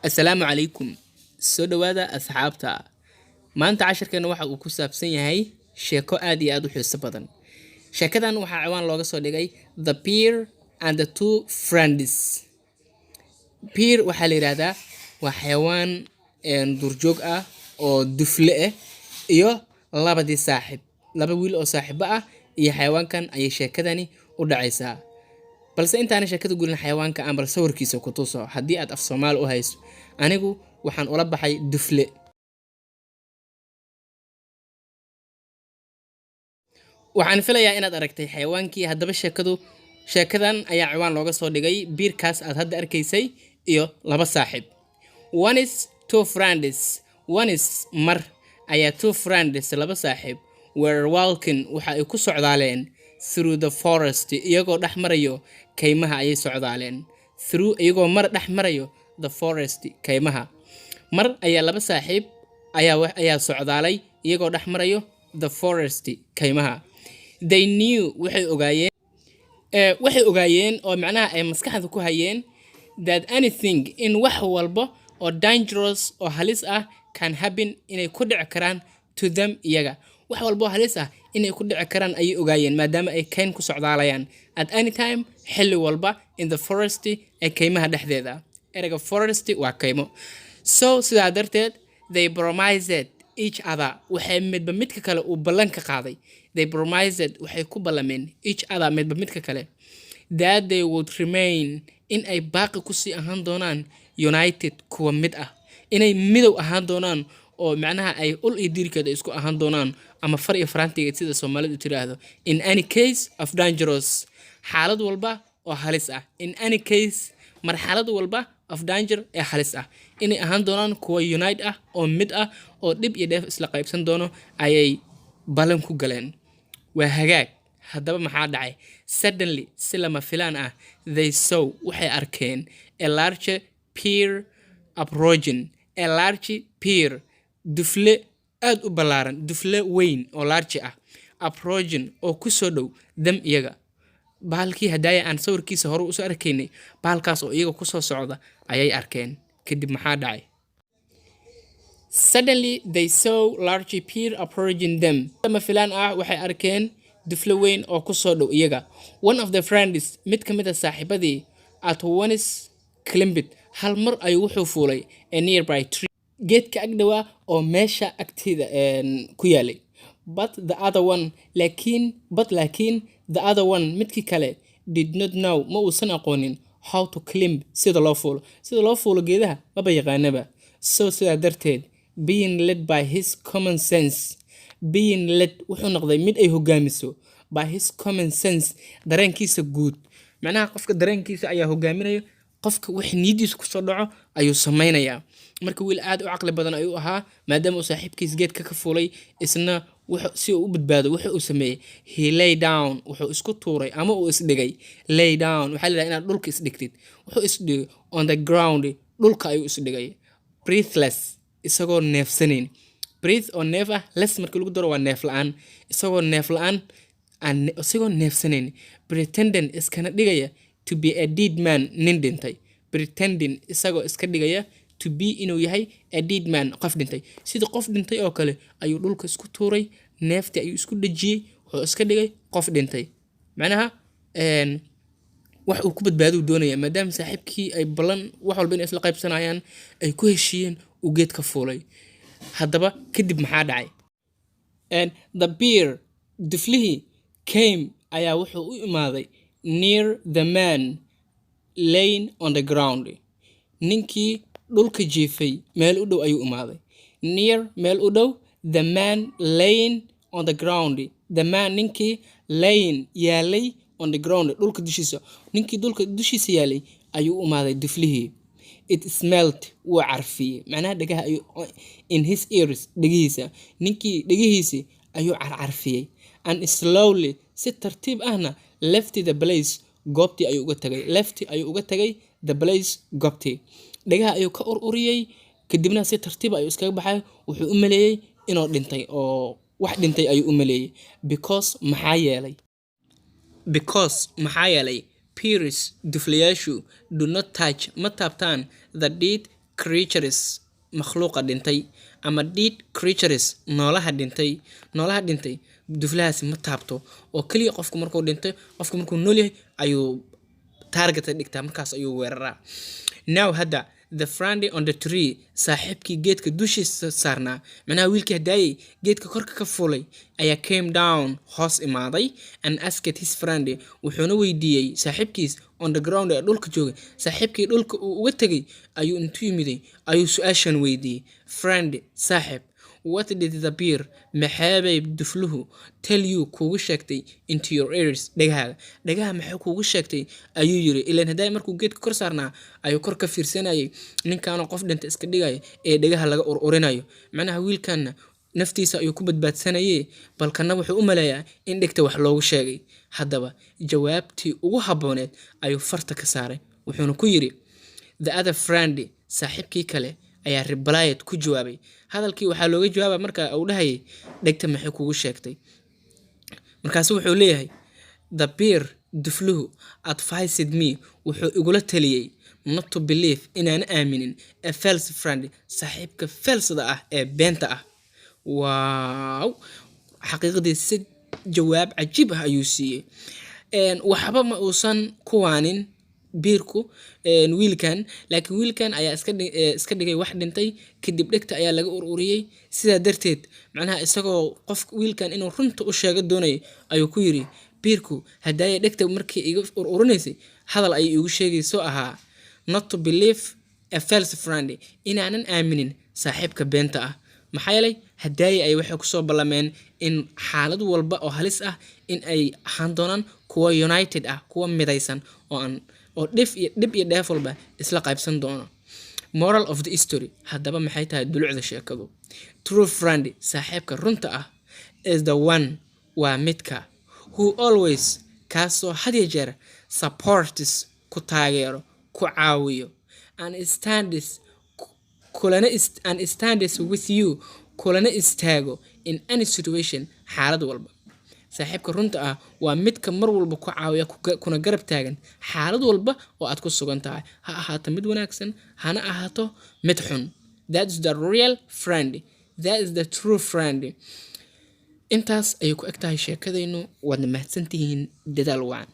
Assalaamu calaykum. Soo dhawaada asxaabta. Maanta casharkeena waxa uu ku saabsan yahay sheeko aad iyo aad u xiiso badan. Sheekadan waxaa ciwaan looga soo dhigay The Bear and the Two Friends. Bear waxaa la yiraahdaa waa xayawaan duurjoog ah oo dufle ah iyo labadii saaxiib. Laba wiil oo saaxiibo ah iyo xayawaankan ayay sheekadani u dhacaysaa. balse intaana sheekada gulin xayawaanka aan bal sawirkiisa ku tuso haddii aad af Soomaali u hayso. Anigu waxaan ula baxay dufle. Waxaan filayaa inaad aragtay xayawaankii. Haddaba sheekadan ayaa ciwaan looga soo dhigay biirkaas aad hadda arkaysay iyo laba saaxiib. One is two friends. One is mar ayaa two friends laba saaxiib were walking waxa ay ku socdaaleen through the forest iyagoo dhex marayo kaymaha ayay socdaaleen. Through iyagoo mar dhex marayo the forest kaymaha. Mar ayaa laba saaxiib ayaa socdaalay iyagoo dhex marayo the forest kaymaha. They knew waxay ogaayeen oo macnaha ay maskaxda ku hayeen that anything in wax walba oo dangerous oo halis ah can happen inay ku dhici karaan to them iyaga. wax walba oo halis ah inay ku dhici karaan ayay ogaayeen maadaama ay kayn ku socdaalayaan at any time xilli walba in the forest ee kaymaha dhexdeeda. ereyga forest waa kaymo. So sidaa darteed they promised each other waxay midba midka kale u ballan ka qaaday. They promised waxay ku ballameen each other midba midka kale that they would remain in ay baaqi ku sii ahaan doonaan united kuwa mid ah. inay midow ahaan doonaan oo macnaha ay ul iyo diirkeeda isku ahaan doonaan ama far iyo farantiga sida Soomaalidu tiraahdo in any case of dangerous xaalad walba oo halis ah. in any case marxalad walba of danger ee halis ah inay ahaan doonaan kuwa unite ah oo mid ah oo dhib iyo dheef isla qaybsan doono ayay balan ku galeen. waa hagaag. haddaba maxaa dhacay? Suddenly si lama filaan ah they saw waxay arkeen a large bear approaching. a large bear dufle aad u ballaaran, dufle weyn oo large ah approaching oo ku soo dhow dam iyaga. bahalkii hadaaya aan sawirkiisa hore u soo arkaynay bahalkaas oo iyaga ku soo socda ayay arkeen. kadib maxaa dhacay? Suddenly they saw large bear approaching them. lama filaan ah waxay arkeen dufle weyn oo ku soo dhow iyaga. One of the friends mid ka mid ah saaxiibadii at once climbed hal mar ayuu wuxuu fuulay a nearby tree geedka agdhawaa oo meesha agteeda ku yaalay. but laakiin the other one midkii kale did not know ma uusan aqoonin how to climb sida loo fuulo geedaha maba yaqaanaba. so sidaa darteed being led by his common sense wuxuu noqday mid ay hogaamiso by his common sense dareenkiisa guud. macnaha qofka dareenkiisa ayaa hogaaminayo. qofka wax niyadiisa ku soo dhaco ayuu samaynayaa. marka wiil aad u caqli badan ayuu ahaa maadaama uu saaxiibkiis geedka ka fuulay isna si uu u badbaado wuxuu u sameeyay he lay down wuxuu isku tuuray ama uu isdhigay. lay down waxaa la yiraahdaa inaad dhulka isdhigtid. wuxuu isdhigay on the ground dhulka ayuu isdhigay breathless isagoo neefsanayn. breath oo neef ah less markii lagu daro waa neef la'aan. isagoo neefsanayn pretending iskana dhigaya to be a dead man nin dhintay. pretending isagoo iska dhigaya to be inuu yahay a dead man qof dhintay. sida qof dhintay oo kale ayuu dhulka isku tuuray neeftii ayuu isku dhajiyay wuxuu iska dhigay qof dhintay. macnaha wax uu ku badbaado doonaya maadaama saaxiibkii ay balan wax walba inay isla qaybsanayaan ay ku heshiiyeen uu geedka fuulay. haddaba kadib maxaa dhacay? the bear duflihii came ayaa wuxuu u imaaday near the man laying on the ground. ninkii dhulka jiifay meel u dhow ayuu imaaday. near meel u dhow the man laying on the ground. the man ninkii laying yaalay on the ground dhulka dushiisa. ninkii dhulka dushiisa yaalay ayuu imaaday duflihii. it smelled wuu carfiyay macnaha dhagaha ayuu in his ears dhagihiisa. ninkii dhagihiisa ayuu carfiyay and slowly si tartiib ahna left the place goobtii ayuu uga tagay the place goobtii. dhagaha ayuu ka ururiyay kadibna si tartiib ayuu iskaga baxay. wuxuu u maleeyay inuu dhintay oo wax dhintay ayuu u maleeyay because maxaa yeelay Pears duflayaashu do not touch ma taabtaan the dead creatures makhluuqa dhintay ama dead creatures noolaha dhintay duflahaasi ma taabto oo kaliya qofku markuu dhintay qofku markuu nool yahay ayuu target dhigtaa markaas ayuu weeraraa. Now hadda the friend on the tree saaxiibkii geedka dushiisa saarnaa macnaha wiilkii hadaayay geedka korka ka fuulay ayaa came down hoos imaaday and asked his friend wuxuuna weydiiyey saaxiibkiis on the ground ee dhulka joogay saaxiibkii dhulka uu uga tagay ayuu intuu yimiday ayuu su-aashan weydiiyey friend saaxiib what did the bear maxaabay dufluhu tell you kuugu sheegtay into your ears dhagaha maxay kuugu sheegtay ayuu yiri ilaan haday markuu geedka kor saarnaa ayuu kor ka fiirsanayay ninkaan qof dhinta iska dhigay ee dhagaha laga ururinayo macnaha wiilkan naftiisa ayuu ku badbaadsanayay balkana wuxuu u maleeyaa in dhigta wax loogu sheegay hadaba jawaabtii ugu habooneed ayuu farta ka saaray wuxuuna ku yiri the other friend saaxiibkii kale ayaa replied ku jawaabay hadalkii waxaa looga jawaabay marka uu dhahayay dhigta maxay kuugu sheegtay markaas wuxuu leeyahay the bear dufluhu advised me wuxuu igula taliyay not to believe inaan aaminin a false friend saaxiibka falsada ah ee beenta ah wow xaqiiqdii si jawaab cajiib ah ayuu siiyey waxba ma uusan kuwaanin beerku wiilkan laakiin wiilkan ayaa iska dhigay wax dhintay kadib dhigta ayaa laga ururiyay sida darteed macnaha isagoo qof wiilkan inuu runta u sheego doonay ayuu ku yiri beerku hadaay dhigta markii iga ururinaysay hadal ay igu sheegayso ahaa not to believe a false friend inaanan aaminin saaxiibka beenta ah maxaa yeelay hadaay ay waxay ku soo balameen in xaalad walba oo halis ah in ay ahaan doonaan kuwa united ah kuwa midaysan oo dib iyo dheef walba isla qaybsan doono. Moral of the story hadaba maxay tahay dulucda sheekadu true friend saaxiibka runta ah is the one waa midka who always kaasoo had iyo jeer supports ku taageero ku caawiyo and stands with you kulana istaago in any situation xaalad walba saaxiibka runta ah waa midka mar walba ku caawiya kuna garab taagan xaalad walba oo aad ku sugan tahay ha ahaato mid wanaagsan hana ahaato mid xun that is the real friend that is the true friend intaas ayay ku eg tahay sheekadaynu waad mahadsantihiin dadaal waan